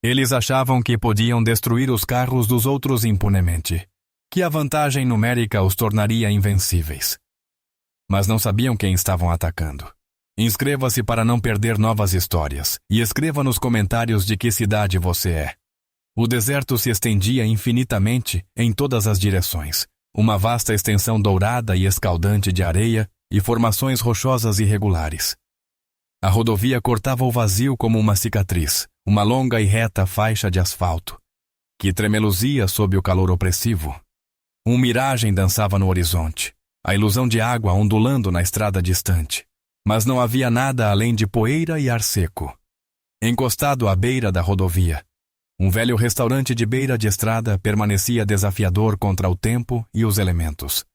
Eles achavam que podiam destruir os carros dos outros impunemente, que a vantagem numérica os tornaria invencíveis. Mas não sabiam quem estavam atacando. Inscreva-se para não perder novas histórias e escreva nos comentários de que cidade você é. O deserto se estendia infinitamente em todas as direções, uma vasta extensão dourada e escaldante de areia e formações rochosas irregulares. A rodovia cortava o vazio como uma cicatriz, uma longa e reta faixa de asfalto, que tremeluzia sob o calor opressivo. Miragem dançava no horizonte, a ilusão de água ondulando na estrada distante, mas não havia nada além de poeira e ar seco. Encostado à beira da rodovia, um velho restaurante de beira de estrada permanecia desafiador contra o tempo e os elementos.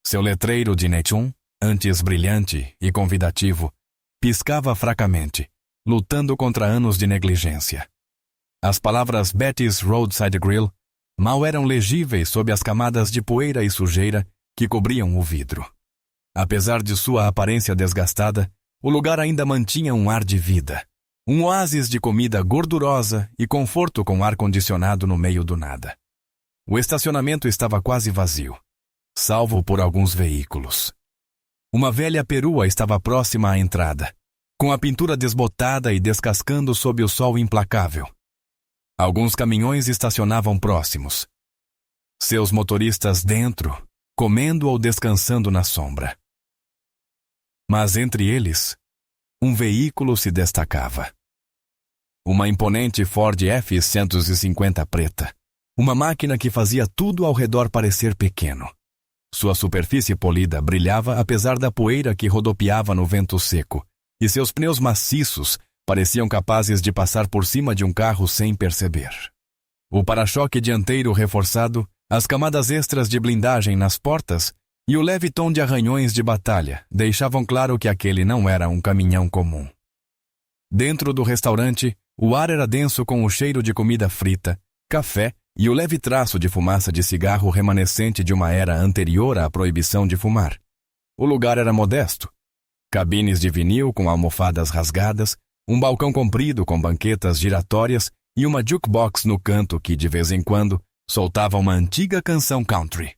Seu letreiro de Nechun, antes brilhante e convidativo, piscava fracamente, lutando contra anos de negligência. As palavras Betty's Roadside Grill mal eram legíveis sob as camadas de poeira e sujeira que cobriam o vidro. Apesar de sua aparência desgastada, o lugar ainda mantinha um ar de vida. Um oásis de comida gordurosa e conforto com ar-condicionado no meio do nada. O estacionamento estava quase vazio, salvo por alguns veículos. Uma velha perua estava próxima à entrada, com a pintura desbotada e descascando sob o sol implacável. Alguns caminhões estacionavam próximos. Seus motoristas dentro, comendo ou descansando na sombra. Mas entre eles, um veículo se destacava. Uma imponente Ford F-150 preta. Uma máquina que fazia tudo ao redor parecer pequeno. Sua superfície polida brilhava apesar da poeira que rodopiava no vento seco, e seus pneus maciços pareciam capazes de passar por cima de um carro sem perceber. O para-choque dianteiro reforçado, as camadas extras de blindagem nas portas e o leve tom de arranhões de batalha deixavam claro que aquele não era um caminhão comum. Dentro do restaurante, o ar era denso com o cheiro de comida frita, café e o leve traço de fumaça de cigarro remanescente de uma era anterior à proibição de fumar. O lugar era modesto. Cabines de vinil com almofadas rasgadas, um balcão comprido com banquetas giratórias e uma jukebox no canto que, de vez em quando, soltava uma antiga canção country.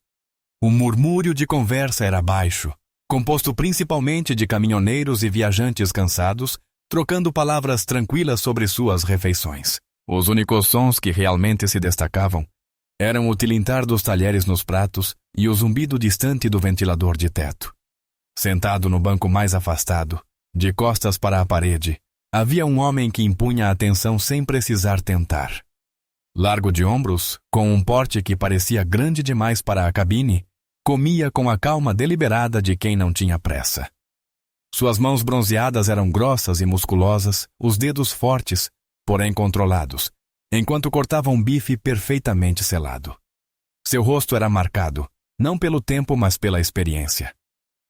O murmúrio de conversa era baixo, composto principalmente de caminhoneiros e viajantes cansados, trocando palavras tranquilas sobre suas refeições. Os únicos sons que realmente se destacavam eram o tilintar dos talheres nos pratos e o zumbido distante do ventilador de teto. Sentado no banco mais afastado, de costas para a parede, havia um homem que impunha a atenção sem precisar tentar. Largo de ombros, com um porte que parecia grande demais para a cabine, comia com a calma deliberada de quem não tinha pressa. Suas mãos bronzeadas eram grossas e musculosas, os dedos fortes, porém controlados, enquanto cortava um bife perfeitamente selado. Seu rosto era marcado, não pelo tempo, mas pela experiência.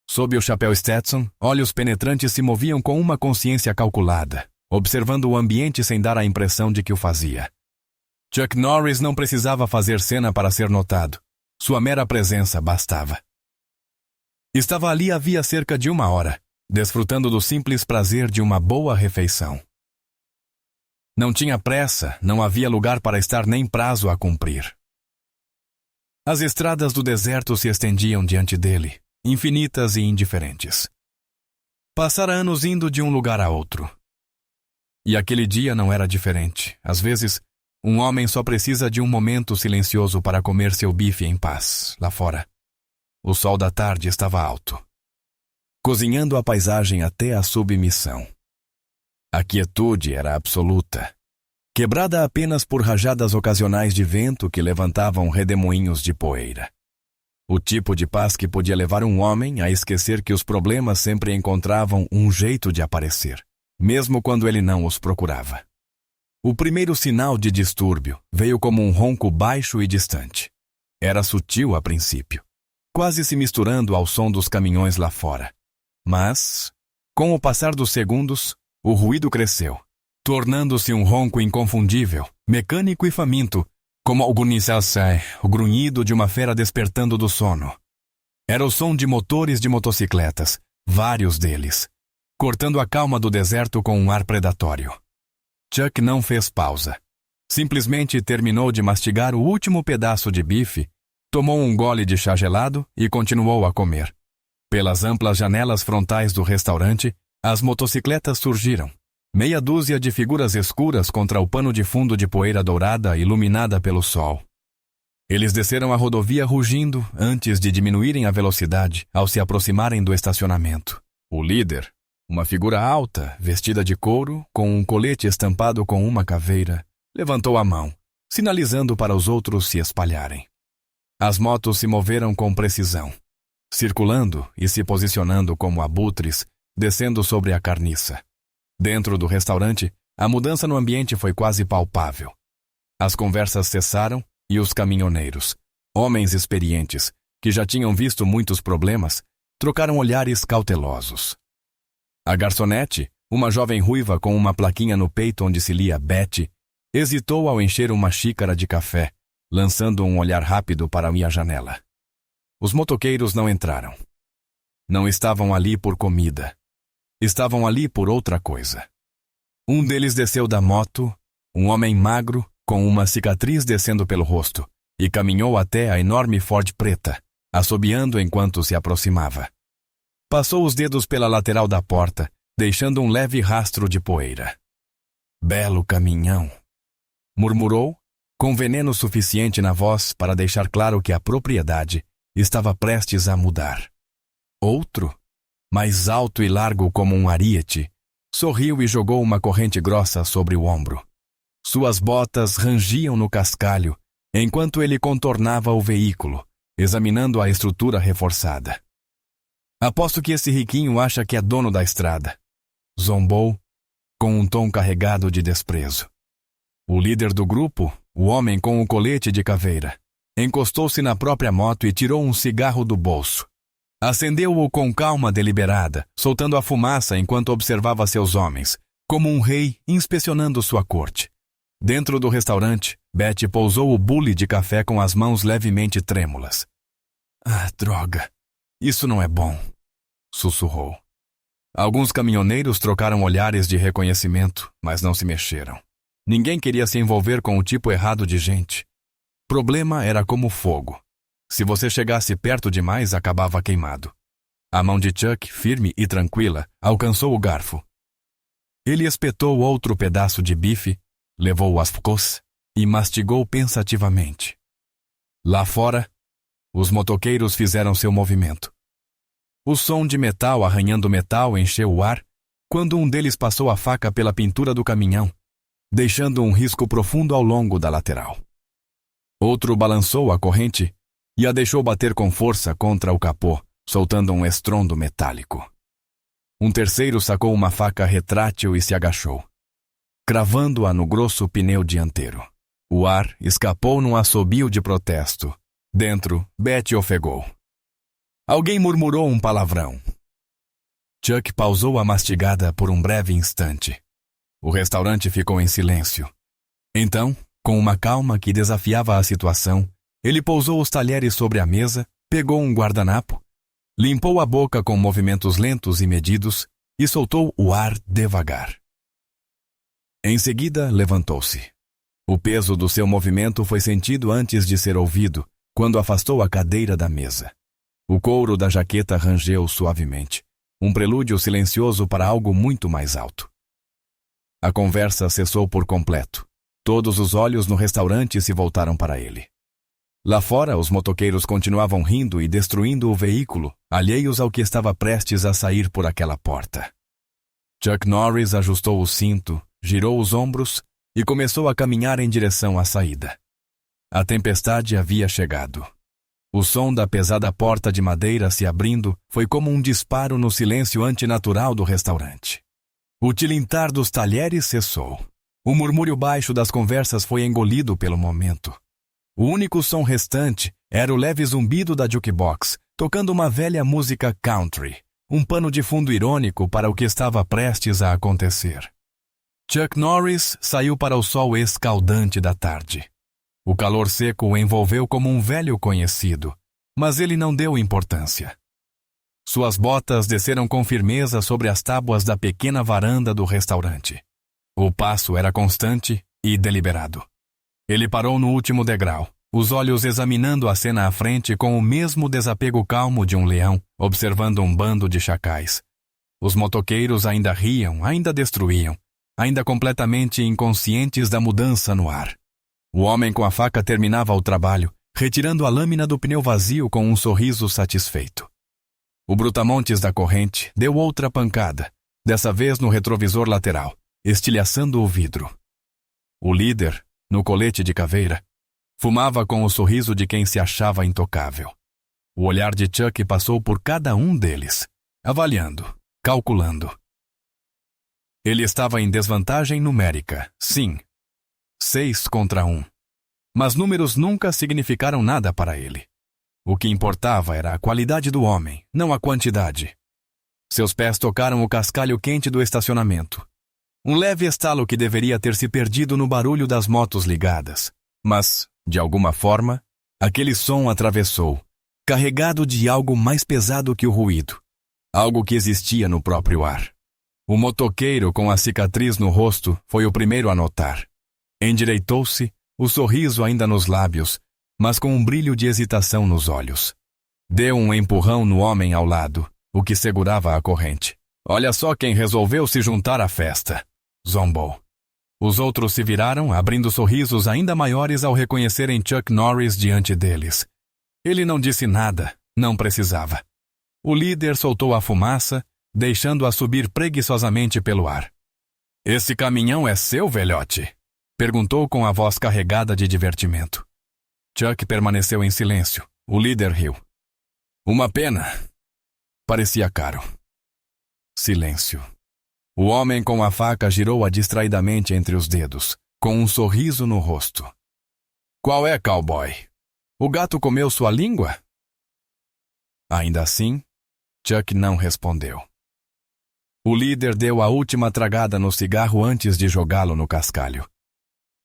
Sob o chapéu Stetson, olhos penetrantes se moviam com uma consciência calculada, observando o ambiente sem dar a impressão de que o fazia. Chuck Norris não precisava fazer cena para ser notado. Sua mera presença bastava. Estava ali havia cerca de 1 hora, desfrutando do simples prazer de uma boa refeição. Não tinha pressa, não havia lugar para estar nem prazo a cumprir. As estradas do deserto se estendiam diante dele, infinitas e indiferentes. Passara anos indo de um lugar a outro. E aquele dia não era diferente. Às vezes, um homem só precisa de um momento silencioso para comer seu bife em paz, lá fora. O sol da tarde estava alto, cozinhando a paisagem até a submissão. A quietude era absoluta, quebrada apenas por rajadas ocasionais de vento que levantavam redemoinhos de poeira. O tipo de paz que podia levar um homem a esquecer que os problemas sempre encontravam um jeito de aparecer, mesmo quando ele não os procurava. O primeiro sinal de distúrbio veio como um ronco baixo e distante. Era sutil a princípio, quase se misturando ao som dos caminhões lá fora. Mas, com o passar dos segundos, o ruído cresceu, tornando-se um ronco inconfundível, mecânico e faminto, como o grunhido de uma fera despertando do sono. Era o som de motores de motocicletas, vários deles, cortando a calma do deserto com um ar predatório. Chuck não fez pausa, Simplesmente terminou de mastigar o último pedaço de bife, tomou um gole de chá gelado e continuou a comer. Pelas amplas janelas frontais do restaurante, as motocicletas surgiram. Meia dúzia de figuras escuras contra o pano de fundo de poeira dourada iluminada pelo sol. Eles desceram a rodovia rugindo antes de diminuírem a velocidade ao se aproximarem do estacionamento. O líder, uma figura alta, vestida de couro, com um colete estampado com uma caveira, levantou a mão, sinalizando para os outros se espalharem. As motos se moveram com precisão, circulando e se posicionando como abutres, descendo sobre a carniça. Dentro do restaurante, a mudança no ambiente foi quase palpável. As conversas cessaram e os caminhoneiros, homens experientes, que já tinham visto muitos problemas, trocaram olhares cautelosos. A garçonete, uma jovem ruiva com uma plaquinha no peito onde se lia Betty, hesitou ao encher uma xícara de café, lançando um olhar rápido para a janela. Os motoqueiros não entraram. Não estavam ali por comida. Estavam ali por outra coisa. Um deles desceu da moto, um homem magro, com uma cicatriz descendo pelo rosto, e caminhou até a enorme Ford preta, assobiando enquanto se aproximava. Passou os dedos pela lateral da porta, deixando um leve rastro de poeira. Belo caminhão, murmurou, com veneno suficiente na voz para deixar claro que a propriedade estava prestes a mudar. Outro, mais alto e largo como um ariete, sorriu e jogou uma corrente grossa sobre o ombro. Suas botas rangiam no cascalho, enquanto ele contornava o veículo, examinando a estrutura reforçada. Aposto que esse riquinho acha que é dono da estrada, zombou, com um tom carregado de desprezo. O líder do grupo, o homem com o colete de caveira, encostou-se na própria moto e tirou um cigarro do bolso. Acendeu-o com calma deliberada, soltando a fumaça enquanto observava seus homens, como um rei inspecionando sua corte. Dentro do restaurante, Betty pousou o bule de café com as mãos levemente trêmulas. Ah, droga! Isso não é bom, sussurrou. Alguns caminhoneiros trocaram olhares de reconhecimento, mas não se mexeram. Ninguém queria se envolver com o tipo errado de gente. Problema era como fogo. Se você chegasse perto demais, acabava queimado. A mão de Chuck, firme e tranquila, alcançou o garfo. Ele espetou outro pedaço de bife, levou-o às focos e mastigou pensativamente. Lá fora, os motoqueiros fizeram seu movimento. O som de metal arranhando metal encheu o ar quando um deles passou a faca pela pintura do caminhão, deixando um risco profundo ao longo da lateral. Outro balançou a corrente e a deixou bater com força contra o capô, soltando um estrondo metálico. Um terceiro sacou uma faca retrátil e se agachou, cravando-a no grosso pneu dianteiro. O ar escapou num assobio de protesto. Dentro, Betty ofegou. Alguém murmurou um palavrão. Chuck pausou a mastigada por um breve instante. O restaurante ficou em silêncio. Então, com uma calma que desafiava a situação, ele pousou os talheres sobre a mesa, pegou um guardanapo, limpou a boca com movimentos lentos e medidos e soltou o ar devagar. Em seguida, levantou-se. O peso do seu movimento foi sentido antes de ser ouvido, quando afastou a cadeira da mesa. O couro da jaqueta rangeu suavemente, um prelúdio silencioso para algo muito mais alto. A conversa cessou por completo. Todos os olhos no restaurante se voltaram para ele. Lá fora, os motoqueiros continuavam rindo e destruindo o veículo, alheios ao que estava prestes a sair por aquela porta. Chuck Norris ajustou o cinto, girou os ombros e começou a caminhar em direção à saída. A tempestade havia chegado. O som da pesada porta de madeira se abrindo foi como um disparo no silêncio antinatural do restaurante. O tilintar dos talheres cessou. O murmúrio baixo das conversas foi engolido pelo momento. O único som restante era o leve zumbido da jukebox, tocando uma velha música country, um pano de fundo irônico para o que estava prestes a acontecer. Chuck Norris saiu para o sol escaldante da tarde. O calor seco o envolveu como um velho conhecido, mas ele não deu importância. Suas botas desceram com firmeza sobre as tábuas da pequena varanda do restaurante. O passo era constante e deliberado. Ele parou no último degrau, os olhos examinando a cena à frente com o mesmo desapego calmo de um leão, observando um bando de chacais. Os motoqueiros ainda riam, ainda destruíam, ainda completamente inconscientes da mudança no ar. O homem com a faca terminava o trabalho, retirando a lâmina do pneu vazio com um sorriso satisfeito. O brutamontes da corrente deu outra pancada, dessa vez no retrovisor lateral, estilhaçando o vidro. O líder, no colete de caveira, fumava com o sorriso de quem se achava intocável. O olhar de Chuck passou por cada um deles, avaliando, calculando. Ele estava em desvantagem numérica, sim. 6 contra 1. Mas números nunca significaram nada para ele. O que importava era a qualidade do homem, não a quantidade. Seus pés tocaram o cascalho quente do estacionamento. Um leve estalo que deveria ter se perdido no barulho das motos ligadas. Mas, de alguma forma, aquele som atravessou, carregado de algo mais pesado que o ruído. Algo que existia no próprio ar. O motoqueiro com a cicatriz no rosto foi o primeiro a notar. Endireitou-se, o sorriso ainda nos lábios, mas com um brilho de hesitação nos olhos. Deu um empurrão no homem ao lado, o que segurava a corrente. Olha só quem resolveu se juntar à festa, zombou. Os outros se viraram, abrindo sorrisos ainda maiores ao reconhecerem Chuck Norris diante deles. Ele não disse nada, não precisava. O líder soltou a fumaça, deixando-a subir preguiçosamente pelo ar. Esse caminhão é seu, velhote? Perguntou com a voz carregada de divertimento. Chuck permaneceu em silêncio. O líder riu. Uma pena. Parecia caro. Silêncio. O homem com a faca girou-a distraidamente entre os dedos, com um sorriso no rosto. Qual é, cowboy? O gato comeu sua língua? Ainda assim, Chuck não respondeu. O líder deu a última tragada no cigarro antes de jogá-lo no cascalho.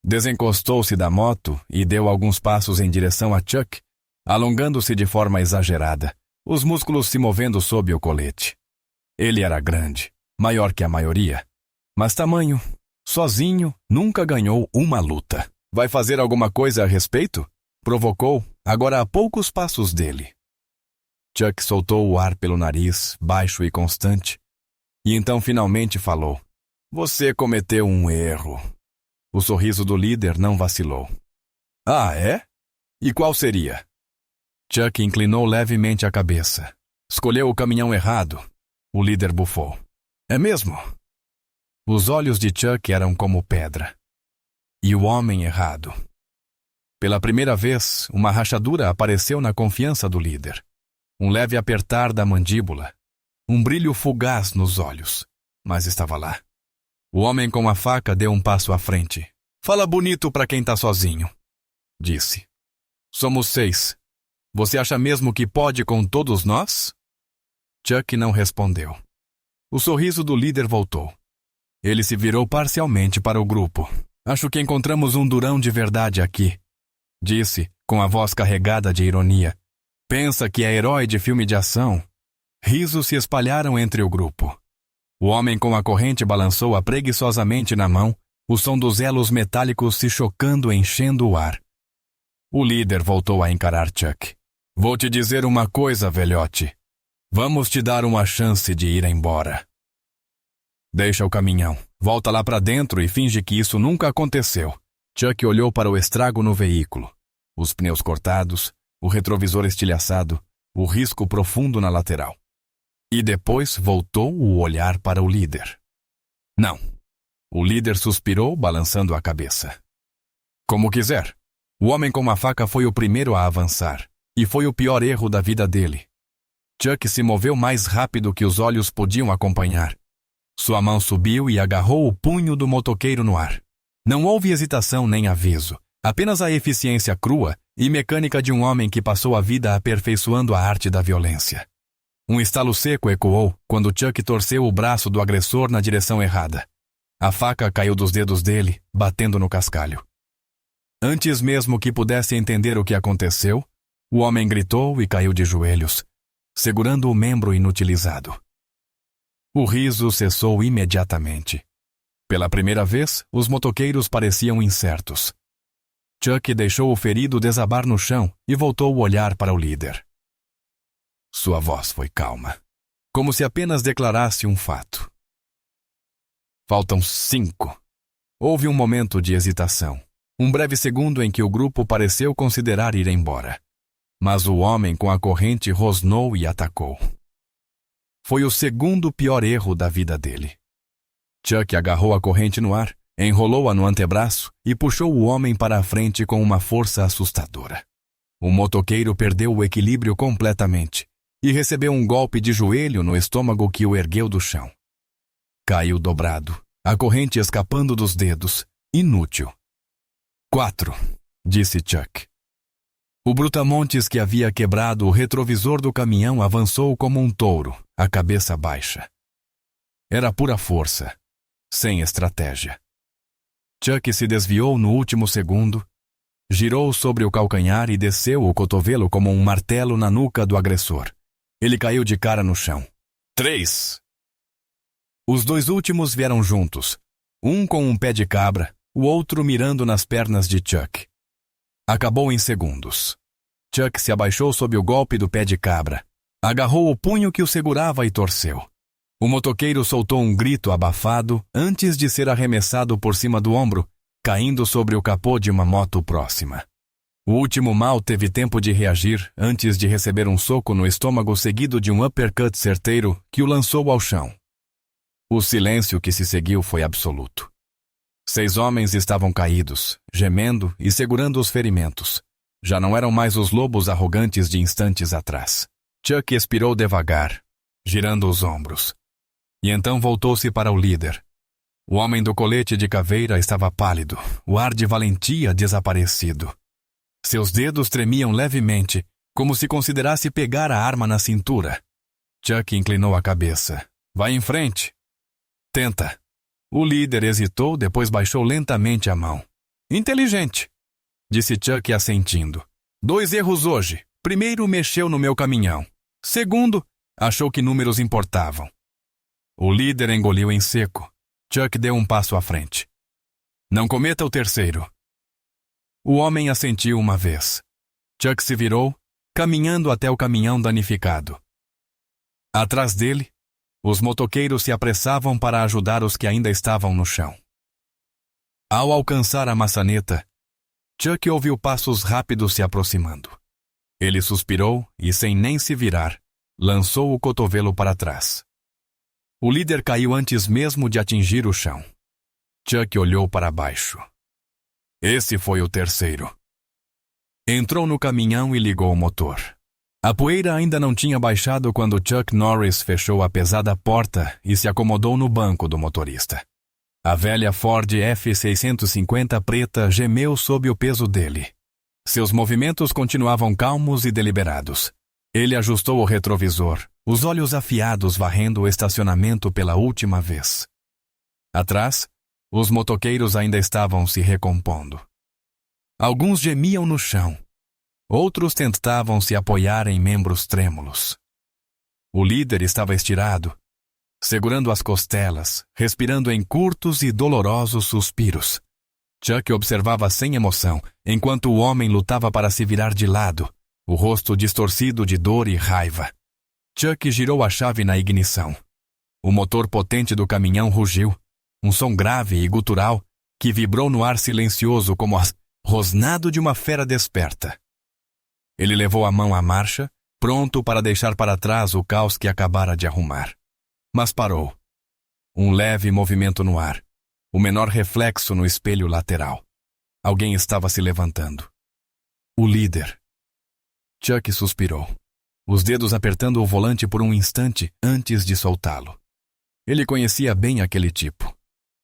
Desencostou-se da moto e deu alguns passos em direção a Chuck, alongando-se de forma exagerada, os músculos se movendo sob o colete. Ele era grande, maior que a maioria, mas tamanho, sozinho, nunca ganhou uma luta. Vai fazer alguma coisa a respeito? Provocou, agora a poucos passos dele. Chuck soltou o ar pelo nariz, baixo e constante, e então finalmente falou. Você cometeu um erro. O sorriso do líder não vacilou. Ah, é? E qual seria? Chuck inclinou levemente a cabeça. Escolheu o caminhão errado. O líder bufou. É mesmo? Os olhos de Chuck eram como pedra. E o homem errado. Pela primeira vez, uma rachadura apareceu na confiança do líder. Um leve apertar da mandíbula. Um brilho fugaz nos olhos. Mas estava lá. O homem com a faca deu um passo à frente. Fala bonito para quem tá sozinho, disse. Somos 6. Você acha mesmo que pode com todos nós? Chuck não respondeu. O sorriso do líder voltou. Ele se virou parcialmente para o grupo. Acho que encontramos um durão de verdade aqui, disse, com a voz carregada de ironia. Pensa que é herói de filme de ação? Risos se espalharam entre o grupo. O homem com a corrente balançou-a preguiçosamente na mão, o som dos elos metálicos se chocando enchendo o ar. O líder voltou a encarar Chuck. Vou te dizer uma coisa, velhote. Vamos te dar uma chance de ir embora. Deixa o caminhão, volta lá para dentro e finge que isso nunca aconteceu. Chuck olhou para o estrago no veículo. Os pneus cortados, o retrovisor estilhaçado, o risco profundo na lateral. E depois voltou o olhar para o líder. Não. O líder suspirou, balançando a cabeça. Como quiser. O homem com a faca foi o primeiro a avançar, e foi o pior erro da vida dele. Chuck se moveu mais rápido que os olhos podiam acompanhar. Sua mão subiu e agarrou o punho do motoqueiro no ar. Não houve hesitação nem aviso, apenas a eficiência crua e mecânica de um homem que passou a vida aperfeiçoando a arte da violência. Um estalo seco ecoou quando Chuck torceu o braço do agressor na direção errada. A faca caiu dos dedos dele, batendo no cascalho. Antes mesmo que pudesse entender o que aconteceu, o homem gritou e caiu de joelhos, segurando o membro inutilizado. O riso cessou imediatamente. Pela primeira vez, os motoqueiros pareciam incertos. Chuck deixou o ferido desabar no chão e voltou o olhar para o líder. Sua voz foi calma, como se apenas declarasse um fato. Faltam 5. Houve um momento de hesitação, um breve segundo em que o grupo pareceu considerar ir embora. Mas o homem com a corrente rosnou e atacou. Foi o segundo pior erro da vida dele. Chuck agarrou a corrente no ar, enrolou-a no antebraço e puxou o homem para a frente com uma força assustadora. O motoqueiro perdeu o equilíbrio completamente e recebeu um golpe de joelho no estômago que o ergueu do chão. Caiu dobrado, a corrente escapando dos dedos, inútil. 4, disse Chuck. O brutamontes que havia quebrado o retrovisor do caminhão avançou como um touro, a cabeça baixa. Era pura força, sem estratégia. Chuck se desviou no último segundo, girou sobre o calcanhar e desceu o cotovelo como um martelo na nuca do agressor. Ele caiu de cara no chão. 3. Os 2 últimos vieram juntos, um com um pé de cabra, o outro mirando nas pernas de Chuck. Acabou em segundos. Chuck se abaixou sob o golpe do pé de cabra, agarrou o punho que o segurava e torceu. O motoqueiro soltou um grito abafado antes de ser arremessado por cima do ombro, caindo sobre o capô de uma moto próxima. O último mal teve tempo de reagir antes de receber um soco no estômago seguido de um uppercut certeiro que o lançou ao chão. O silêncio que se seguiu foi absoluto. 6 homens estavam caídos, gemendo e segurando os ferimentos. Já não eram mais os lobos arrogantes de instantes atrás. Chuck expirou devagar, girando os ombros. E então voltou-se para o líder. O homem do colete de caveira estava pálido, o ar de valentia desaparecido. Seus dedos tremiam levemente, como se considerasse pegar a arma na cintura. Chuck inclinou a cabeça. Vai em frente. Tenta. O líder hesitou, depois baixou lentamente a mão. Inteligente, disse Chuck assentindo. 2 erros hoje. Primeiro, mexeu no meu caminhão. Segundo, achou que números importavam. O líder engoliu em seco. Chuck deu um passo à frente. Não cometa o terceiro. O homem assentiu uma vez. Chuck se virou, caminhando até o caminhão danificado. Atrás dele, os motoqueiros se apressavam para ajudar os que ainda estavam no chão. Ao alcançar a maçaneta, Chuck ouviu passos rápidos se aproximando. Ele suspirou e, sem nem se virar, lançou o cotovelo para trás. O líder caiu antes mesmo de atingir o chão. Chuck olhou para baixo. Esse foi o terceiro. Entrou no caminhão e ligou o motor. A poeira ainda não tinha baixado quando Chuck Norris fechou a pesada porta e se acomodou no banco do motorista. A velha Ford F-650 preta gemeu sob o peso dele. Seus movimentos continuavam calmos e deliberados. Ele ajustou o retrovisor, os olhos afiados varrendo o estacionamento pela última vez. Atrás, os motoqueiros ainda estavam se recompondo. Alguns gemiam no chão. Outros tentavam se apoiar em membros trêmulos. O líder estava estirado, segurando as costelas, respirando em curtos e dolorosos suspiros. Chuck observava sem emoção, enquanto o homem lutava para se virar de lado, o rosto distorcido de dor e raiva. Chuck girou a chave na ignição. O motor potente do caminhão rugiu, um som grave e gutural que vibrou no ar silencioso como o rosnado de uma fera desperta. Ele levou a mão à marcha, pronto para deixar para trás o caos que acabara de arrumar. Mas parou. Um leve movimento no ar, o menor reflexo no espelho lateral. Alguém estava se levantando. O líder. Chuck suspirou, os dedos apertando o volante por um instante antes de soltá-lo. Ele conhecia bem aquele tipo.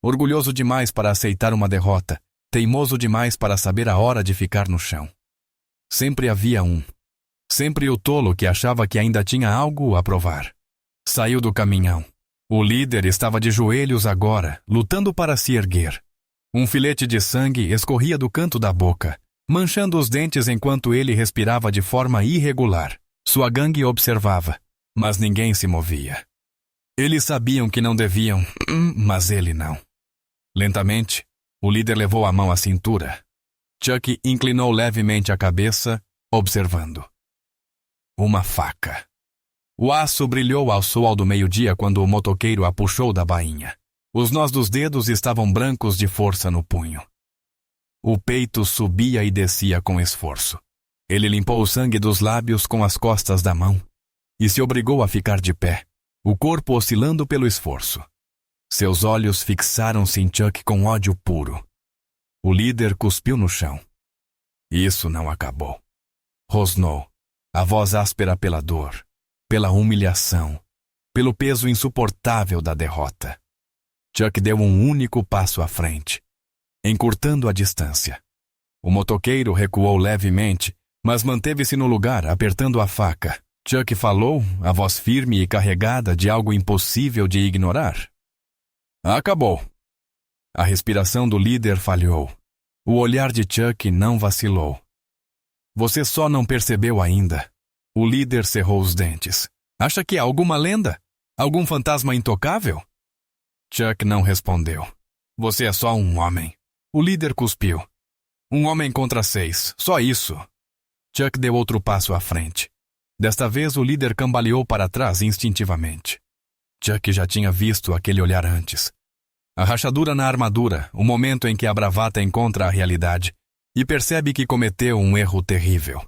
Orgulhoso demais para aceitar uma derrota, teimoso demais para saber a hora de ficar no chão. Sempre havia um. Sempre o tolo que achava que ainda tinha algo a provar. Saiu do caminhão. O líder estava de joelhos agora, lutando para se erguer. Um filete de sangue escorria do canto da boca, manchando os dentes enquanto ele respirava de forma irregular. Sua gangue observava, mas ninguém se movia. Eles sabiam que não deviam, mas ele não. Lentamente, o líder levou a mão à cintura. Chuck inclinou levemente a cabeça, observando. Uma faca. O aço brilhou ao sol do meio-dia quando o motoqueiro a puxou da bainha. Os nós dos dedos estavam brancos de força no punho. O peito subia e descia com esforço. Ele limpou o sangue dos lábios com as costas da mão e se obrigou a ficar de pé, o corpo oscilando pelo esforço. Seus olhos fixaram-se em Chuck com ódio puro. O líder cuspiu no chão. Isso não acabou. Rosnou, a voz áspera pela dor, pela humilhação, pelo peso insuportável da derrota. Chuck deu um único passo à frente, encurtando a distância. O motoqueiro recuou levemente, mas manteve-se no lugar, apertando a faca. Chuck falou, a voz firme e carregada de algo impossível de ignorar. Acabou. A respiração do líder falhou. O olhar de Chuck não vacilou. Você só não percebeu ainda. O líder cerrou os dentes. Acha que é alguma lenda? Algum fantasma intocável? Chuck não respondeu. Você é só um homem. O líder cuspiu. Um homem contra 6, só isso. Chuck deu outro passo à frente. Desta vez o líder cambaleou para trás instintivamente. Chuck já tinha visto aquele olhar antes. A rachadura na armadura, o momento em que a bravata encontra a realidade e percebe que cometeu um erro terrível.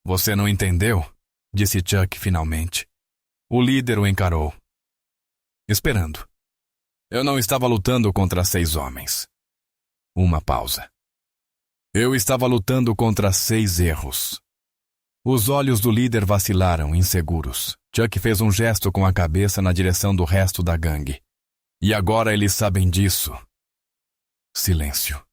Você não entendeu? Disse Chuck finalmente. O líder o encarou. Esperando. Eu não estava lutando contra 6 homens. Uma pausa. Eu estava lutando contra 6 erros. Os olhos do líder vacilaram, inseguros. Chuck fez um gesto com a cabeça na direção do resto da gangue. E agora eles sabem disso. Silêncio.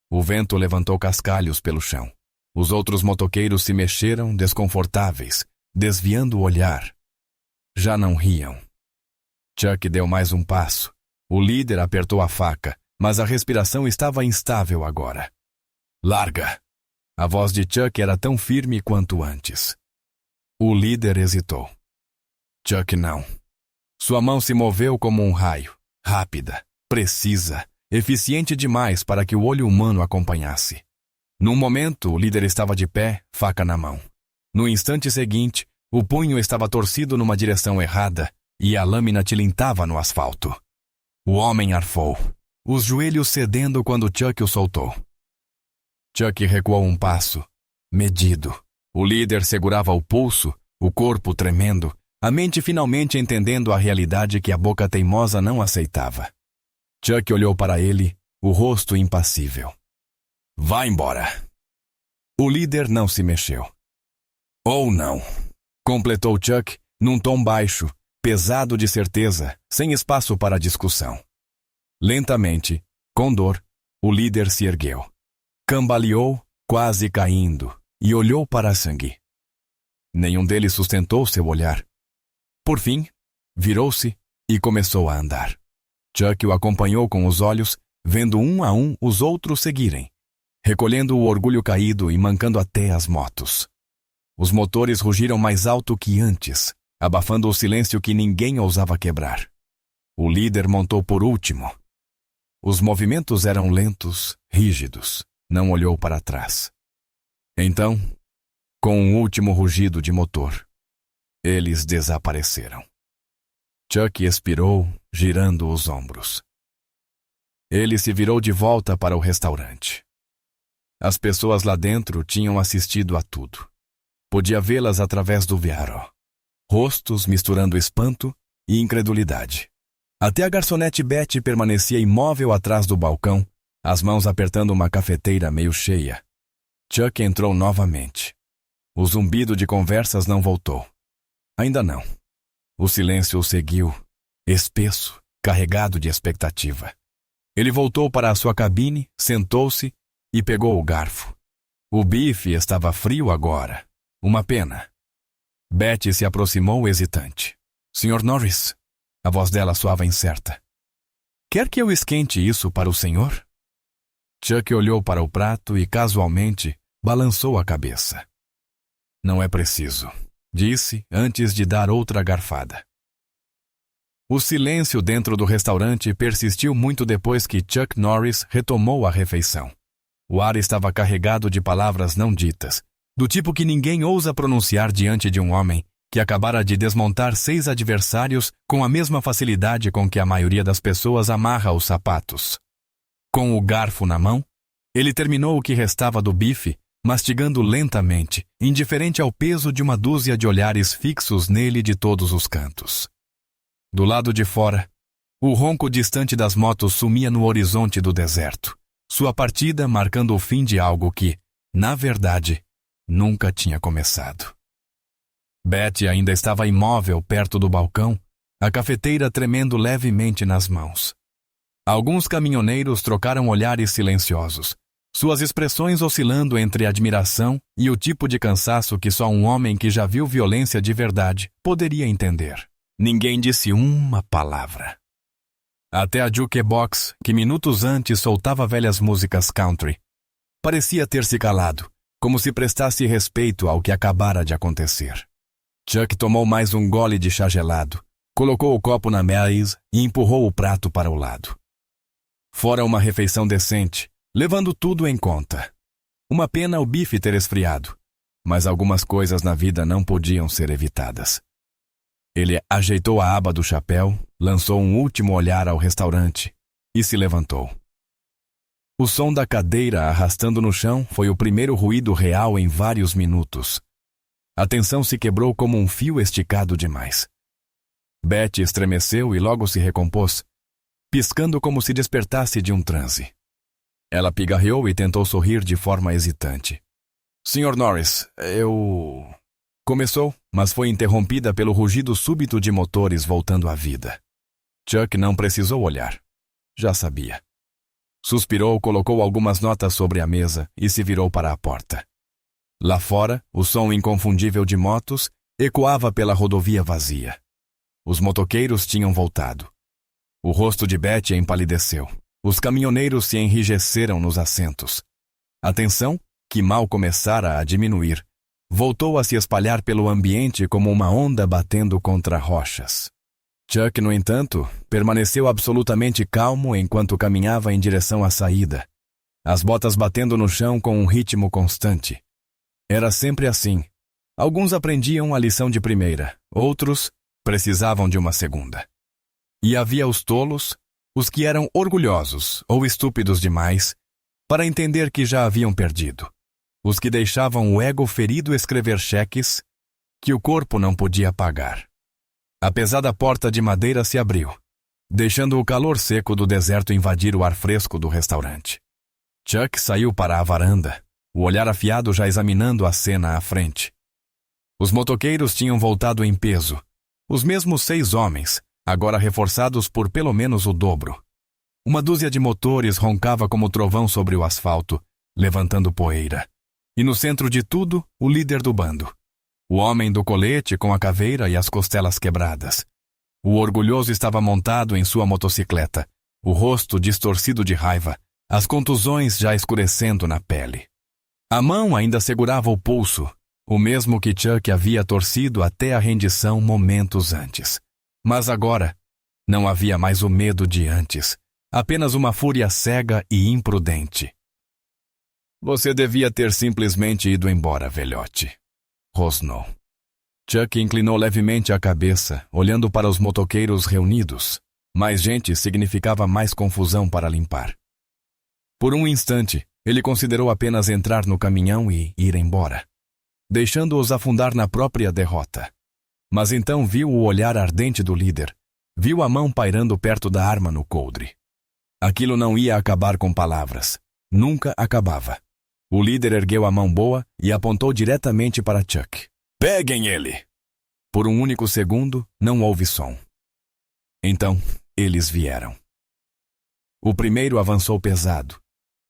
O vento levantou cascalhos pelo chão. Os outros motoqueiros se mexeram, desconfortáveis, desviando o olhar. Já não riam. Chuck deu mais um passo. O líder apertou a faca, mas a respiração estava instável agora. Larga! A voz de Chuck era tão firme quanto antes. O líder hesitou. Chuck não. Sua mão se moveu como um raio, rápida, precisa, eficiente demais para que o olho humano acompanhasse. Num momento, o líder estava de pé, faca na mão. No instante seguinte, o punho estava torcido numa direção errada e a lâmina tilintava no asfalto. O homem arfou, os joelhos cedendo quando Chuck o soltou. Chuck recuou um passo, medido. O líder segurava o pulso, o corpo tremendo, a mente finalmente entendendo a realidade que a boca teimosa não aceitava. Chuck olhou para ele, o rosto impassível. Vá embora. O líder não se mexeu. Ou não, completou Chuck, num tom baixo, pesado de certeza, sem espaço para discussão. Lentamente, com dor, o líder se ergueu. Cambaleou, quase caindo, e olhou para a sangue. Nenhum deles sustentou seu olhar. Por fim, virou-se e começou a andar. Chuck o acompanhou com os olhos, vendo um a um os outros seguirem, recolhendo o orgulho caído e mancando até as motos. Os motores rugiram mais alto que antes, abafando o silêncio que ninguém ousava quebrar. O líder montou por último. Os movimentos eram lentos, rígidos. Não olhou para trás. Então, com um último rugido de motor, eles desapareceram. Chuck expirou, girando os ombros. Ele se virou de volta para o restaurante. As pessoas lá dentro tinham assistido a tudo. Podia vê-las através do VAR. Rostos misturando espanto e incredulidade. Até a garçonete Betty permanecia imóvel atrás do balcão, as mãos apertando uma cafeteira meio cheia. Chuck entrou novamente. O zumbido de conversas não voltou. Ainda não. O silêncio o seguiu, espesso, carregado de expectativa. Ele voltou para a sua cabine, sentou-se e pegou o garfo. O bife estava frio agora. Uma pena. Betty se aproximou hesitante. Sr. Norris. A voz dela soava incerta. Quer que eu esquente isso para o senhor? Chuck olhou para o prato e, casualmente, balançou a cabeça. Não é preciso, disse antes de dar outra garfada. O silêncio dentro do restaurante persistiu muito depois que Chuck Norris retomou a refeição. O ar estava carregado de palavras não ditas, do tipo que ninguém ousa pronunciar diante de um homem que acabara de desmontar 6 adversários com a mesma facilidade com que a maioria das pessoas amarra os sapatos. Com o garfo na mão, ele terminou o que restava do bife, mastigando lentamente, indiferente ao peso de uma dúzia de olhares fixos nele de todos os cantos. Do lado de fora, o ronco distante das motos sumia no horizonte do deserto, sua partida marcando o fim de algo que, na verdade, nunca tinha começado. Betty ainda estava imóvel perto do balcão, a cafeteira tremendo levemente nas mãos. Alguns caminhoneiros trocaram olhares silenciosos, suas expressões oscilando entre admiração e o tipo de cansaço que só um homem que já viu violência de verdade poderia entender. Ninguém disse uma palavra. Até a jukebox, que minutos antes soltava velhas músicas country, parecia ter se calado, como se prestasse respeito ao que acabara de acontecer. Chuck tomou mais um gole de chá gelado, colocou o copo na mesa e empurrou o prato para o lado. Fora uma refeição decente, levando tudo em conta. Uma pena o bife ter esfriado, mas algumas coisas na vida não podiam ser evitadas. Ele ajeitou a aba do chapéu, lançou um último olhar ao restaurante e se levantou. O som da cadeira arrastando no chão foi o primeiro ruído real em vários minutos. A tensão se quebrou como um fio esticado demais. Betty estremeceu e logo se recompôs, piscando como se despertasse de um transe. Ela pigarreou e tentou sorrir de forma hesitante. Sr. Norris, eu... Começou, mas foi interrompida pelo rugido súbito de motores voltando à vida. Chuck não precisou olhar. Já sabia. Suspirou, colocou algumas notas sobre a mesa e se virou para a porta. Lá fora, o som inconfundível de motos ecoava pela rodovia vazia. Os motoqueiros tinham voltado. O rosto de Betty empalideceu. Os caminhoneiros se enrijeceram nos assentos. A tensão, que mal começara a diminuir, voltou a se espalhar pelo ambiente como uma onda batendo contra rochas. Chuck, no entanto, permaneceu absolutamente calmo enquanto caminhava em direção à saída, as botas batendo no chão com um ritmo constante. Era sempre assim. Alguns aprendiam a lição de primeira, outros precisavam de uma segunda. E havia os tolos, os que eram orgulhosos ou estúpidos demais para entender que já haviam perdido, os que deixavam o ego ferido escrever cheques que o corpo não podia pagar. A pesada porta de madeira se abriu, deixando o calor seco do deserto invadir o ar fresco do restaurante. Chuck saiu para a varanda, o olhar afiado já examinando a cena à frente. Os motoqueiros tinham voltado em peso, os mesmos 6 homens, agora reforçados por pelo menos o dobro. Uma dúzia de motores roncava como trovão sobre o asfalto, levantando poeira. E no centro de tudo, o líder do bando. O homem do colete com a caveira e as costelas quebradas. O orgulhoso estava montado em sua motocicleta, o rosto distorcido de raiva, as contusões já escurecendo na pele. A mão ainda segurava o pulso, o mesmo que Chuck havia torcido até a rendição momentos antes. Mas agora, não havia mais o medo de antes, apenas uma fúria cega e imprudente. Você devia ter simplesmente ido embora, velhote, rosnou. Chuck inclinou levemente a cabeça, olhando para os motoqueiros reunidos. Mais gente significava mais confusão para limpar. Por um instante, ele considerou apenas entrar no caminhão e ir embora, deixando-os afundar na própria derrota. Mas então viu o olhar ardente do líder, viu a mão pairando perto da arma no coldre. Aquilo não ia acabar com palavras. Nunca acabava. O líder ergueu a mão boa e apontou diretamente para Chuck. Peguem ele! Por um único segundo, não houve som. Então, eles vieram. O primeiro avançou pesado,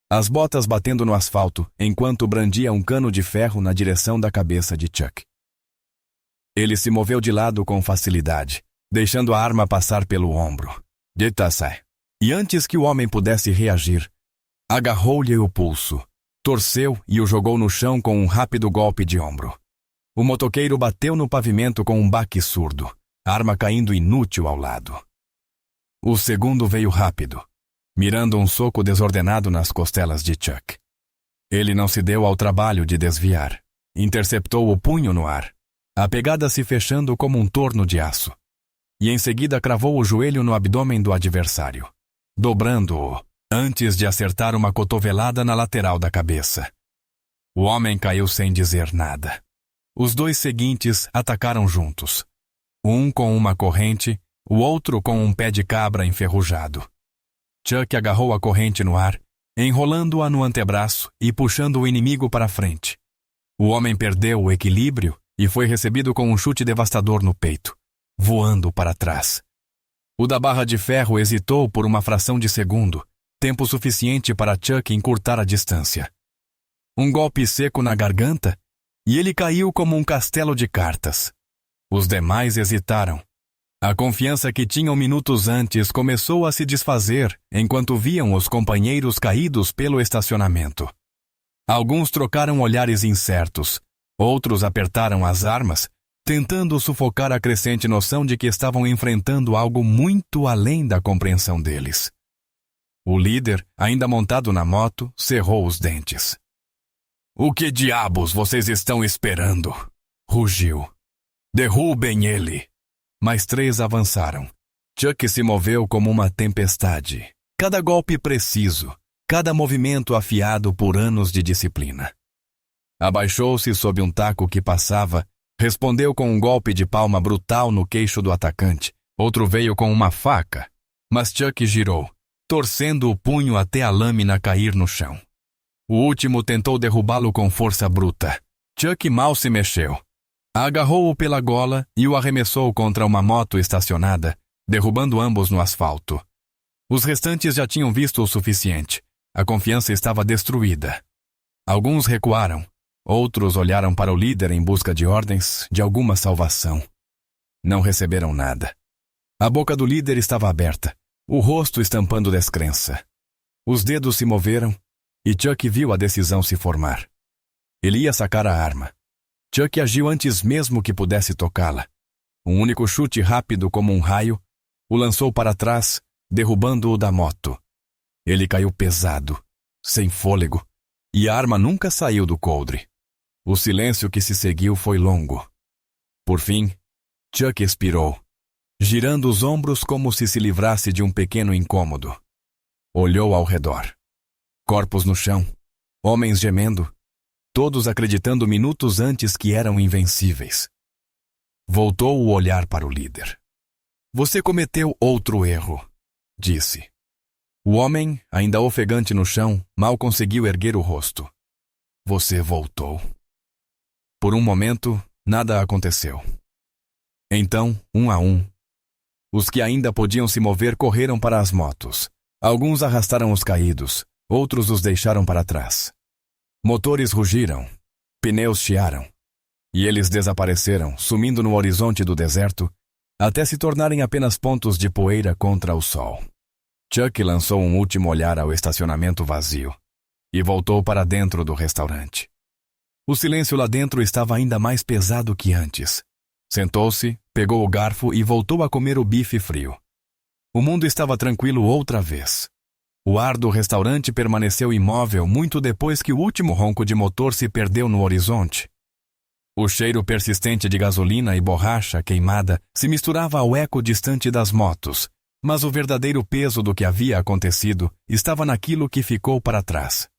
as botas batendo no asfalto, enquanto brandia um cano de ferro na direção da cabeça de Chuck. Ele se moveu de lado com facilidade, deixando a arma passar pelo ombro. Dita-se. E antes que o homem pudesse reagir, agarrou-lhe o pulso, torceu e o jogou no chão com um rápido golpe de ombro. O motoqueiro bateu no pavimento com um baque surdo, a arma caindo inútil ao lado. O segundo veio rápido, mirando um soco desordenado nas costelas de Chuck. Ele não se deu ao trabalho de desviar. Interceptou o punho no ar, a pegada se fechando como um torno de aço. E em seguida cravou o joelho no abdômen do adversário, dobrando-o, antes de acertar uma cotovelada na lateral da cabeça. O homem caiu sem dizer nada. Os dois seguintes atacaram juntos. Um com uma corrente, o outro com um pé de cabra enferrujado. Chuck agarrou a corrente no ar, enrolando-a no antebraço e puxando o inimigo para frente. O homem perdeu o equilíbrio e foi recebido com um chute devastador no peito, voando para trás. O da barra de ferro hesitou por uma fração de segundo, tempo suficiente para Chuck encurtar a distância. Um golpe seco na garganta, e ele caiu como um castelo de cartas. Os demais hesitaram. A confiança que tinham minutos antes começou a se desfazer enquanto viam os companheiros caídos pelo estacionamento. Alguns trocaram olhares incertos, outros apertaram as armas, tentando sufocar a crescente noção de que estavam enfrentando algo muito além da compreensão deles. O líder, ainda montado na moto, cerrou os dentes. "O que diabos vocês estão esperando?" rugiu. "Derrubem ele!" Mais 3 avançaram. Chuck se moveu como uma tempestade. Cada golpe preciso, cada movimento afiado por anos de disciplina. Abaixou-se sob um taco que passava, respondeu com um golpe de palma brutal no queixo do atacante. Outro veio com uma faca, mas Chuck girou, torcendo o punho até a lâmina cair no chão. O último tentou derrubá-lo com força bruta. Chuck mal se mexeu. Agarrou-o pela gola e o arremessou contra uma moto estacionada, derrubando ambos no asfalto. Os restantes já tinham visto o suficiente. A confiança estava destruída. Alguns recuaram. Outros olharam para o líder em busca de ordens, de alguma salvação. Não receberam nada. A boca do líder estava aberta, o rosto estampando descrença. Os dedos se moveram e Chuck viu a decisão se formar. Ele ia sacar a arma. Chuck agiu antes mesmo que pudesse tocá-la. Um único chute rápido como um raio o lançou para trás, derrubando-o da moto. Ele caiu pesado, sem fôlego, e a arma nunca saiu do coldre. O silêncio que se seguiu foi longo. Por fim, Chuck expirou, girando os ombros como se livrasse de um pequeno incômodo. Olhou ao redor. Corpos no chão, homens gemendo, todos acreditando minutos antes que eram invencíveis. Voltou o olhar para o líder. "Você cometeu outro erro", disse. O homem, ainda ofegante no chão, mal conseguiu erguer o rosto. "Você voltou." Por um momento, nada aconteceu. Então, um a um, os que ainda podiam se mover correram para as motos. Alguns arrastaram os caídos, outros os deixaram para trás. Motores rugiram, pneus chiaram, e eles desapareceram, sumindo no horizonte do deserto, até se tornarem apenas pontos de poeira contra o sol. Chuck lançou um último olhar ao estacionamento vazio e voltou para dentro do restaurante. O silêncio lá dentro estava ainda mais pesado que antes. Sentou-se, pegou o garfo e voltou a comer o bife frio. O mundo estava tranquilo outra vez. O ar do restaurante permaneceu imóvel muito depois que o último ronco de motor se perdeu no horizonte. O cheiro persistente de gasolina e borracha queimada se misturava ao eco distante das motos, mas o verdadeiro peso do que havia acontecido estava naquilo que ficou para trás.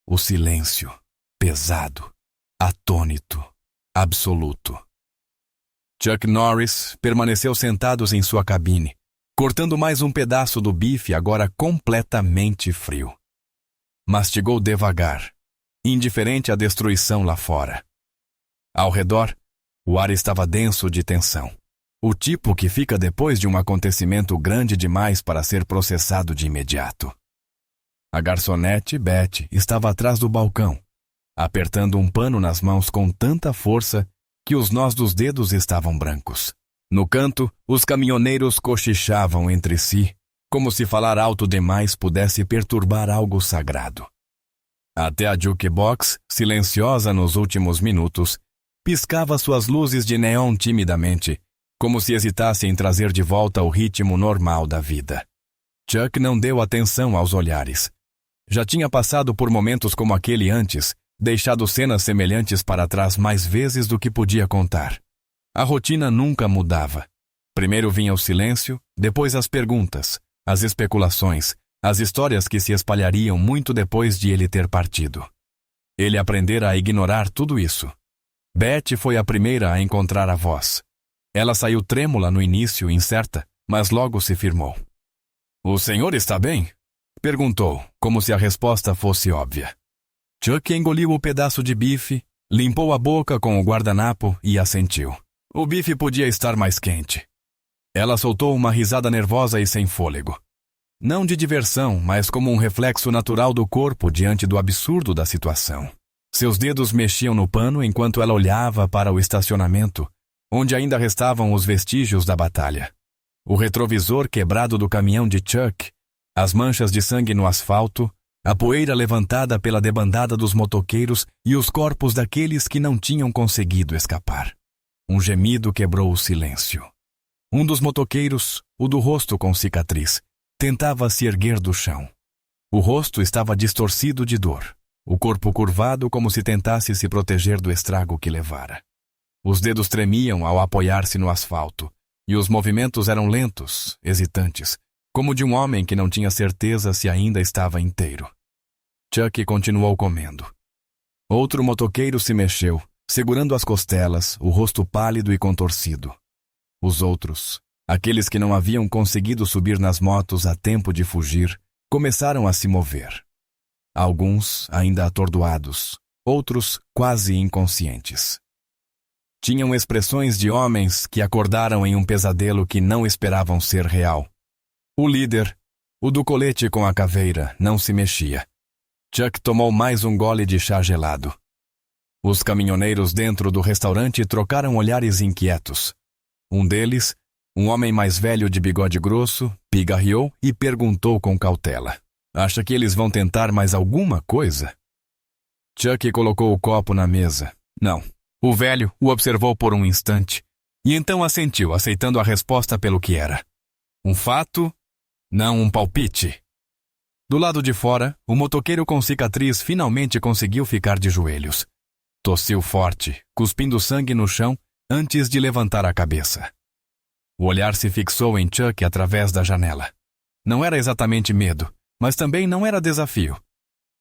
O silêncio, pesado, atônito, absoluto. Chuck Norris permaneceu sentado em sua cabine, cortando mais um pedaço do bife agora completamente frio. Mastigou devagar, indiferente à destruição lá fora. Ao redor, o ar estava denso de tensão, o tipo que fica depois de um acontecimento grande demais para ser processado de imediato. A garçonete, Betty, estava atrás do balcão, apertando um pano nas mãos com tanta força que os nós dos dedos estavam brancos. No canto, os caminhoneiros cochichavam entre si, como se falar alto demais pudesse perturbar algo sagrado. Até a jukebox, silenciosa nos últimos minutos, piscava suas luzes de neon timidamente, como se hesitasse em trazer de volta o ritmo normal da vida. Chuck não deu atenção aos olhares. já tinha passado por momentos como aquele antes, deixado cenas semelhantes para trás mais vezes do que podia contar. A rotina nunca mudava. Primeiro vinha o silêncio, depois as perguntas, as especulações, as histórias que se espalhariam muito depois de ele ter partido. Ele aprendera a ignorar tudo isso. Beth foi a primeira a encontrar a voz. Ela saiu trêmula no início, incerta, mas logo se firmou. "O senhor está bem?" perguntou, como se a resposta fosse óbvia. Chuck engoliu o pedaço de bife, limpou a boca com o guardanapo e assentiu. O bife podia estar mais quente. Ela soltou uma risada nervosa e sem fôlego. Não de diversão, mas como um reflexo natural do corpo diante do absurdo da situação. Seus dedos mexiam no pano enquanto ela olhava para o estacionamento, onde ainda restavam os vestígios da batalha. O retrovisor quebrado do caminhão de Chuck, as manchas de sangue no asfalto, a poeira levantada pela debandada dos motoqueiros e os corpos daqueles que não tinham conseguido escapar. Um gemido quebrou o silêncio. Um dos motoqueiros, o do rosto com cicatriz, tentava se erguer do chão. O rosto estava distorcido de dor, o corpo curvado como se tentasse se proteger do estrago que levara. Os dedos tremiam ao apoiar-se no asfalto, e os movimentos eram lentos, hesitantes, como de um homem que não tinha certeza se ainda estava inteiro. Chuck continuou comendo. Outro motoqueiro se mexeu, segurando as costelas, o rosto pálido e contorcido. Os outros, aqueles que não haviam conseguido subir nas motos a tempo de fugir, começaram a se mover. Alguns ainda atordoados, outros quase inconscientes. Tinham expressões de homens que acordaram em um pesadelo que não esperavam ser real. O líder, o do colete com a caveira, não se mexia. Chuck tomou mais um gole de chá gelado. Os caminhoneiros dentro do restaurante trocaram olhares inquietos. Um deles, um homem mais velho de bigode grosso, pigarreou e perguntou com cautela. "Acha que eles vão tentar mais alguma coisa?" Chuck colocou o copo na mesa. Não. O velho o observou por um instante, e então assentiu, aceitando a resposta pelo que era. Um fato, não um palpite. Do lado de fora, o motoqueiro com cicatriz finalmente conseguiu ficar de joelhos. Tossiu forte, cuspindo sangue no chão, antes de levantar a cabeça. O olhar se fixou em Chuck através da janela. Não era exatamente medo, mas também não era desafio.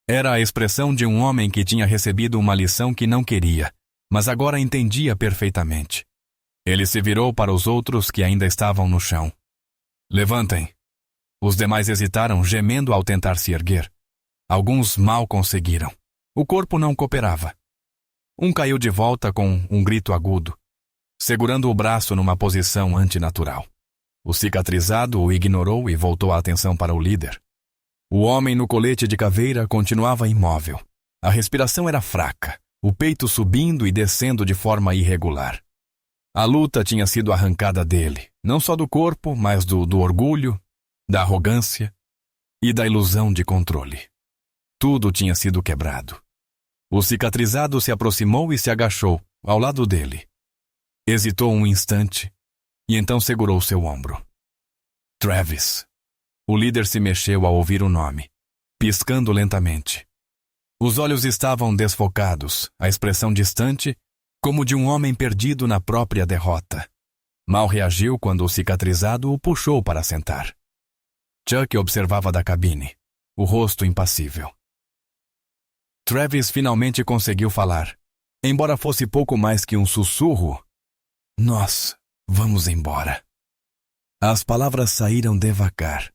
Era a expressão de um homem que tinha recebido uma lição que não queria, mas agora entendia perfeitamente. Ele se virou para os outros que ainda estavam no chão. "Levantem." Os demais hesitaram, gemendo ao tentar se erguer. Alguns mal conseguiram. O corpo não cooperava. Um caiu de volta com um grito agudo, segurando o braço numa posição antinatural. O cicatrizado o ignorou e voltou a atenção para o líder. O homem no colete de caveira continuava imóvel. A respiração era fraca, o peito subindo e descendo de forma irregular. A luta tinha sido arrancada dele, não só do corpo, mas do orgulho, da arrogância e da ilusão de controle. Tudo tinha sido quebrado. O cicatrizado se aproximou e se agachou, ao lado dele. Hesitou um instante e então segurou seu ombro. Travis. O líder se mexeu ao ouvir o nome, piscando lentamente. Os olhos estavam desfocados, a expressão distante, como de um homem perdido na própria derrota. Mal reagiu quando o cicatrizado o puxou para sentar. Chuck observava da cabine, o rosto impassível. Travis finalmente conseguiu falar, embora fosse pouco mais que um sussurro. "Nós vamos embora." As palavras saíram devagar,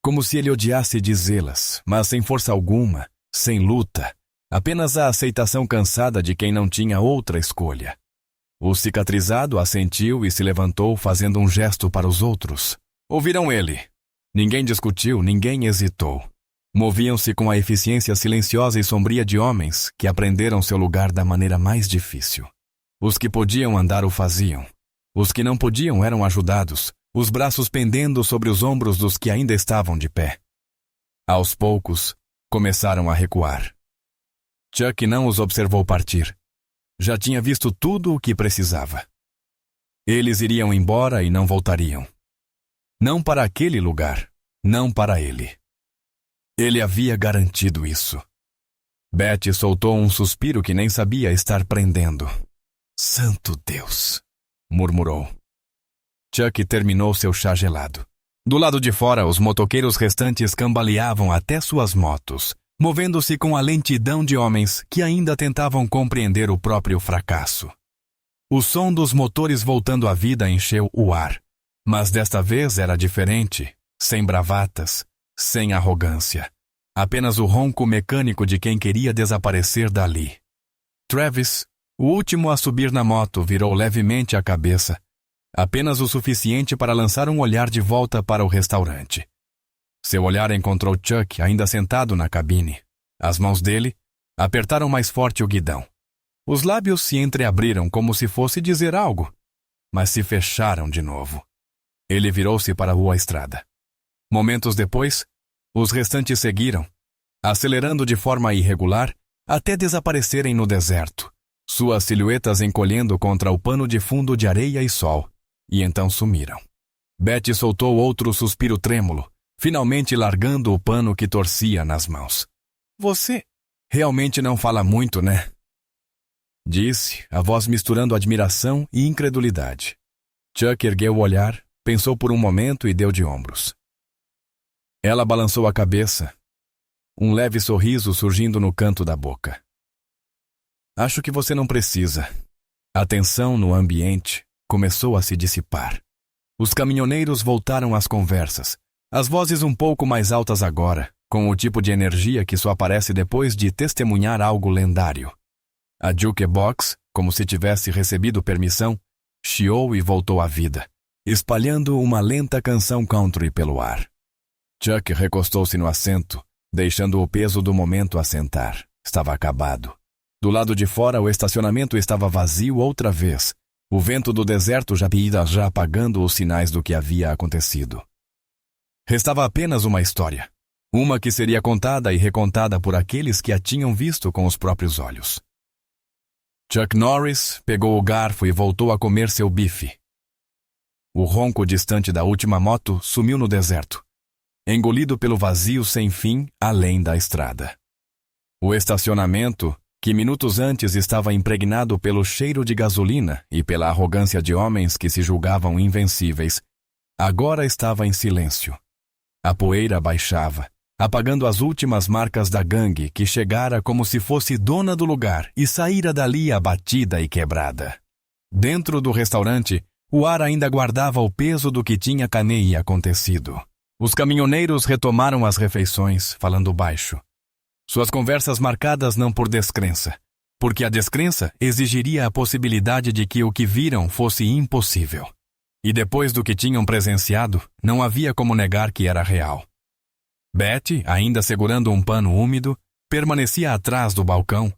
como se ele odiasse dizê-las, mas sem força alguma, sem luta, apenas a aceitação cansada de quem não tinha outra escolha. O cicatrizado assentiu e se levantou fazendo um gesto para os outros. Ouviram ele. Ninguém discutiu, ninguém hesitou. Moviam-se com a eficiência silenciosa e sombria de homens que aprenderam seu lugar da maneira mais difícil. Os que podiam andar o faziam. Os que não podiam eram ajudados, os braços pendendo sobre os ombros dos que ainda estavam de pé. Aos poucos, começaram a recuar. Chuck não os observou partir. Já tinha visto tudo o que precisava. Eles iriam embora e não voltariam. Não para aquele lugar, não para ele. Ele havia garantido isso. Betty soltou um suspiro que nem sabia estar prendendo. Santo Deus! Murmurou. Chuck terminou seu chá gelado. Do lado de fora, os motoqueiros restantes cambaleavam até suas motos, movendo-se com a lentidão de homens que ainda tentavam compreender o próprio fracasso. O som dos motores voltando à vida encheu o ar, mas desta vez era diferente, sem bravatas, sem arrogância. Apenas o ronco mecânico de quem queria desaparecer dali. Travis, o último a subir na moto, virou levemente a cabeça, apenas o suficiente para lançar um olhar de volta para o restaurante. Seu olhar encontrou Chuck ainda sentado na cabine. As mãos dele apertaram mais forte o guidão. Os lábios se entreabriram como se fosse dizer algo, mas se fecharam de novo. Ele virou-se para a rua estrada. Momentos depois, os restantes seguiram, acelerando de forma irregular até desaparecerem no deserto, suas silhuetas encolhendo contra o pano de fundo de areia e sol, e então sumiram. Betty soltou outro suspiro trêmulo, finalmente largando o pano que torcia nas mãos. Você realmente não fala muito, né? Disse, a voz misturando admiração e incredulidade. Chuck ergueu o olhar, pensou por um momento e deu de ombros. Ela balançou a cabeça, um leve sorriso surgindo no canto da boca. Acho que você não precisa. A tensão no ambiente começou a se dissipar. Os caminhoneiros voltaram às conversas, as vozes um pouco mais altas agora, com o tipo de energia que só aparece depois de testemunhar algo lendário. A jukebox, como se tivesse recebido permissão, chiou e voltou à vida, espalhando uma lenta canção country pelo ar. Chuck recostou-se no assento, deixando o peso do momento assentar. Estava acabado. Do lado de fora, o estacionamento estava vazio outra vez. O vento do deserto já ia apagando os sinais do que havia acontecido. Restava apenas uma história. Uma que seria contada e recontada por aqueles que a tinham visto com os próprios olhos. Chuck Norris pegou o garfo e voltou a comer seu bife. O ronco distante da última moto sumiu no deserto, engolido pelo vazio sem fim além da estrada. O estacionamento, que minutos antes estava impregnado pelo cheiro de gasolina e pela arrogância de homens que se julgavam invencíveis, agora estava em silêncio. A poeira baixava, apagando as últimas marcas da gangue que chegara como se fosse dona do lugar e saíra dali abatida e quebrada. Dentro do restaurante, o ar ainda guardava o peso do que tinha acontecido. Os caminhoneiros retomaram as refeições, falando baixo. Suas conversas marcadas não por descrença, porque a descrença exigiria a possibilidade de que o que viram fosse impossível. E depois do que tinham presenciado, não havia como negar que era real. Betty, ainda segurando um pano úmido, permanecia atrás do balcão,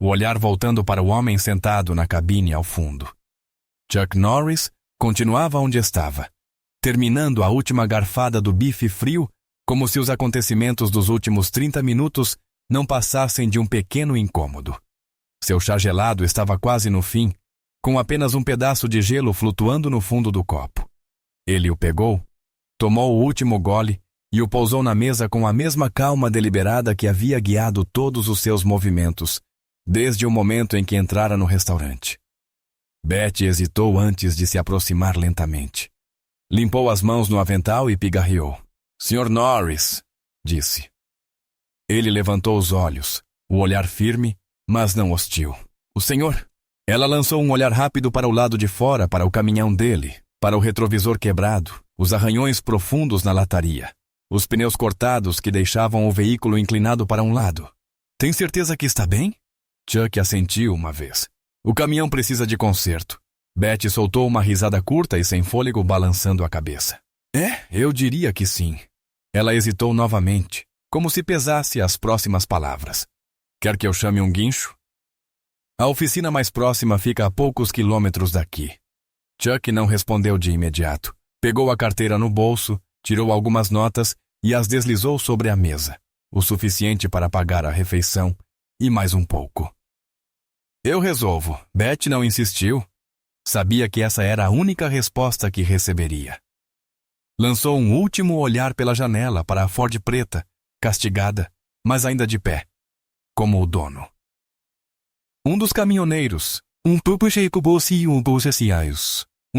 o olhar voltando para o homem sentado na cabine ao fundo. Chuck Norris continuava onde estava, terminando a última garfada do bife frio, como se os acontecimentos dos últimos 30 minutos não passassem de um pequeno incômodo. Seu chá gelado estava quase no fim, com apenas um pedaço de gelo flutuando no fundo do copo. Ele o pegou, tomou o último gole e o pousou na mesa com a mesma calma deliberada que havia guiado todos os seus movimentos, desde o momento em que entrara no restaurante. Betty hesitou antes de se aproximar lentamente. Limpou as mãos no avental e pigarreou. Sr. Norris, disse. Ele levantou os olhos, o olhar firme, mas não hostil. O senhor? Ela lançou um olhar rápido para o lado de fora, para o caminhão dele, para o retrovisor quebrado, os arranhões profundos na lataria, os pneus cortados que deixavam o veículo inclinado para um lado. Tem certeza que está bem? Chuck assentiu uma vez. O caminhão precisa de conserto. Betty soltou uma risada curta e sem fôlego, balançando a cabeça. Eu diria que sim. Ela hesitou novamente, como se pesasse as próximas palavras. Quer que eu chame um guincho? A oficina mais próxima fica a poucos quilômetros daqui. Chuck não respondeu de imediato. Pegou a carteira no bolso, tirou algumas notas e as deslizou sobre a mesa, o suficiente para pagar a refeição e mais um pouco. Eu resolvo. Betty não insistiu. Sabia que essa era a única resposta que receberia. Lançou um último olhar pela janela para a Ford preta, castigada, mas ainda de pé, como o dono. Um dos caminhoneiros, um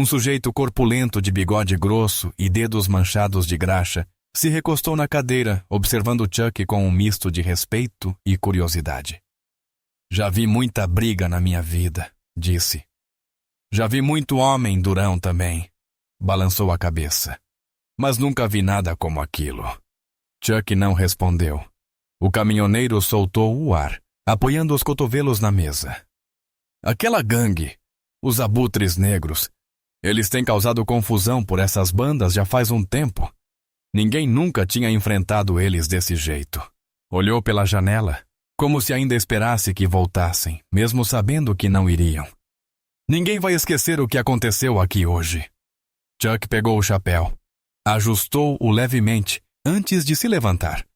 sujeito corpulento de bigode grosso e dedos manchados de graxa, se recostou na cadeira, observando Chuck com um misto de respeito e curiosidade. Já vi muita briga na minha vida, disse. Já vi muito homem durão também, balançou a cabeça. Mas nunca vi nada como aquilo. Chuck não respondeu. O caminhoneiro soltou o ar, apoiando os cotovelos na mesa. Aquela gangue, os abutres negros, eles têm causado confusão por essas bandas já faz um tempo. Ninguém nunca tinha enfrentado eles desse jeito. Olhou pela janela, como se ainda esperasse que voltassem, mesmo sabendo que não iriam. Ninguém vai esquecer o que aconteceu aqui hoje. Chuck pegou o chapéu, ajustou-o levemente antes de se levantar.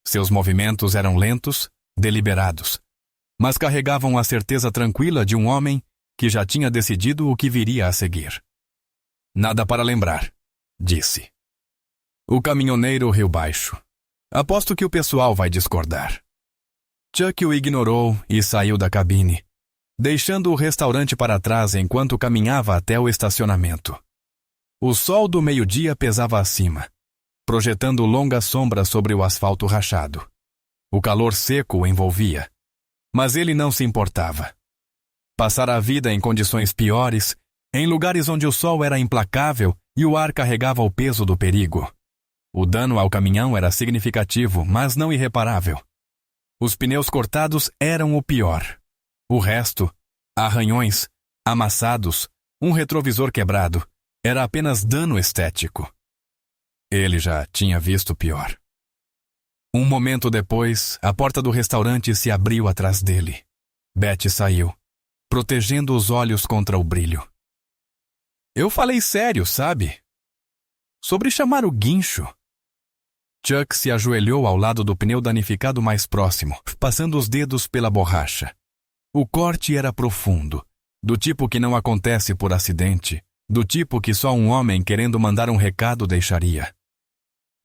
Seus movimentos eram lentos, deliberados, mas carregavam a certeza tranquila de um homem que já tinha decidido o que viria a seguir. Nada para lembrar, disse. O caminhoneiro riu baixo. Aposto que o pessoal vai discordar. Chuck o ignorou e saiu da cabine, deixando o restaurante para trás enquanto caminhava até o estacionamento. O sol do meio-dia pesava acima, projetando longas sombras sobre o asfalto rachado. O calor seco o envolvia, mas ele não se importava. Passara a vida em condições piores, em lugares onde o sol era implacável e o ar carregava o peso do perigo. O dano ao caminhão era significativo, mas não irreparável. Os pneus cortados eram o pior. O resto, arranhões, amassados, um retrovisor quebrado, era apenas dano estético. Ele já tinha visto pior. Um momento depois, a porta do restaurante se abriu atrás dele. Betty saiu, protegendo os olhos contra o brilho. Eu falei sério, sabe? Sobre chamar o guincho. Chuck se ajoelhou ao lado do pneu danificado mais próximo, passando os dedos pela borracha. O corte era profundo, do tipo que não acontece por acidente, do tipo que só um homem querendo mandar um recado deixaria.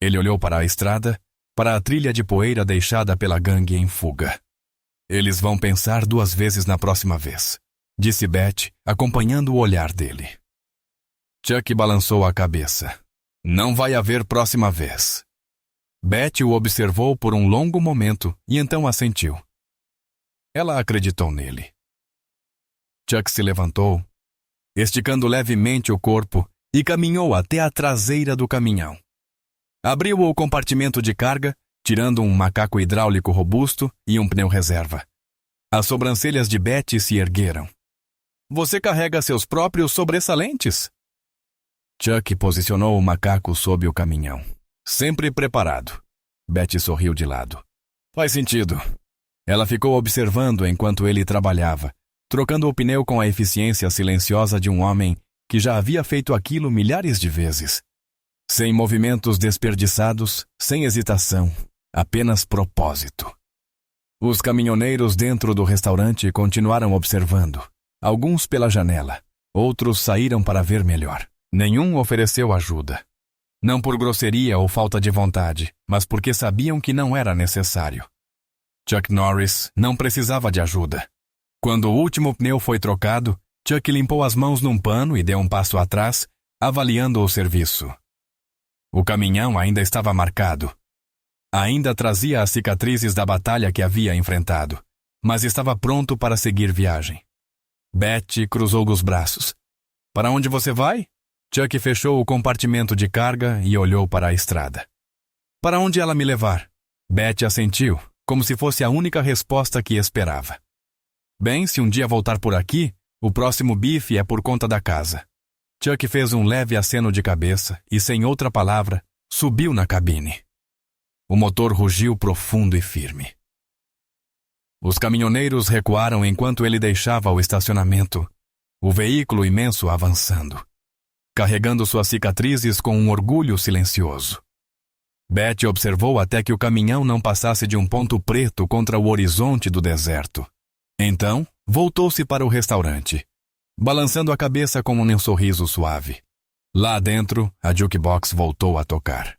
Ele olhou para a estrada, para a trilha de poeira deixada pela gangue em fuga. Eles vão pensar 2 vezes na próxima vez, disse Betty, acompanhando o olhar dele. Chuck balançou a cabeça. Não vai haver próxima vez. Betty o observou por um longo momento e então assentiu. Ela acreditou nele. Chuck se levantou, esticando levemente o corpo, e caminhou até a traseira do caminhão. Abriu o compartimento de carga, tirando um macaco hidráulico robusto e um pneu reserva. As sobrancelhas de Betty se ergueram. Você carrega seus próprios sobressalentes? Chuck posicionou o macaco sob o caminhão. Sempre preparado. Betty sorriu de lado. Faz sentido. Ela ficou observando enquanto ele trabalhava, trocando o pneu com a eficiência silenciosa de um homem que já havia feito aquilo milhares de vezes. Sem movimentos desperdiçados, sem hesitação, apenas propósito. Os caminhoneiros dentro do restaurante continuaram observando, alguns pela janela, outros saíram para ver melhor. Nenhum ofereceu ajuda. Não por grosseria ou falta de vontade, mas porque sabiam que não era necessário. Chuck Norris não precisava de ajuda. Quando o último pneu foi trocado, Chuck limpou as mãos num pano e deu um passo atrás, avaliando o serviço. O caminhão ainda estava marcado. Ainda trazia as cicatrizes da batalha que havia enfrentado, mas estava pronto para seguir viagem. Betty cruzou os braços. Para onde você vai? Chuck fechou o compartimento de carga e olhou para a estrada. Para onde ela me levar? Betty assentiu, como se fosse a única resposta que esperava. Bem, se um dia voltar por aqui, o próximo bife é por conta da casa. Chuck fez um leve aceno de cabeça e, sem outra palavra, subiu na cabine. O motor rugiu profundo e firme. Os caminhoneiros recuaram enquanto ele deixava o estacionamento, o veículo imenso avançando, carregando suas cicatrizes com um orgulho silencioso. Betty observou até que o caminhão não passasse de um ponto preto contra o horizonte do deserto. Então, voltou-se para o restaurante, balançando a cabeça com um sorriso suave. Lá dentro, a jukebox voltou a tocar.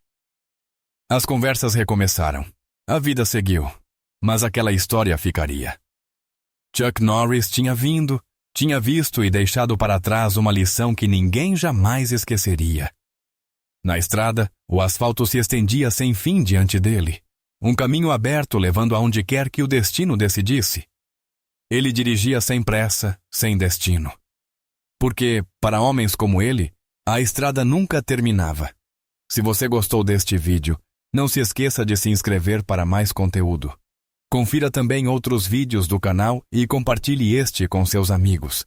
As conversas recomeçaram. A vida seguiu, mas aquela história ficaria. Chuck Norris tinha visto e deixado para trás uma lição que ninguém jamais esqueceria. Na estrada, o asfalto se estendia sem fim diante dele, um caminho aberto levando aonde quer que o destino decidisse. Ele dirigia sem pressa, sem destino. Porque, para homens como ele, a estrada nunca terminava. Se você gostou deste vídeo, não se esqueça de se inscrever para mais conteúdo. Confira também outros vídeos do canal e compartilhe este com seus amigos.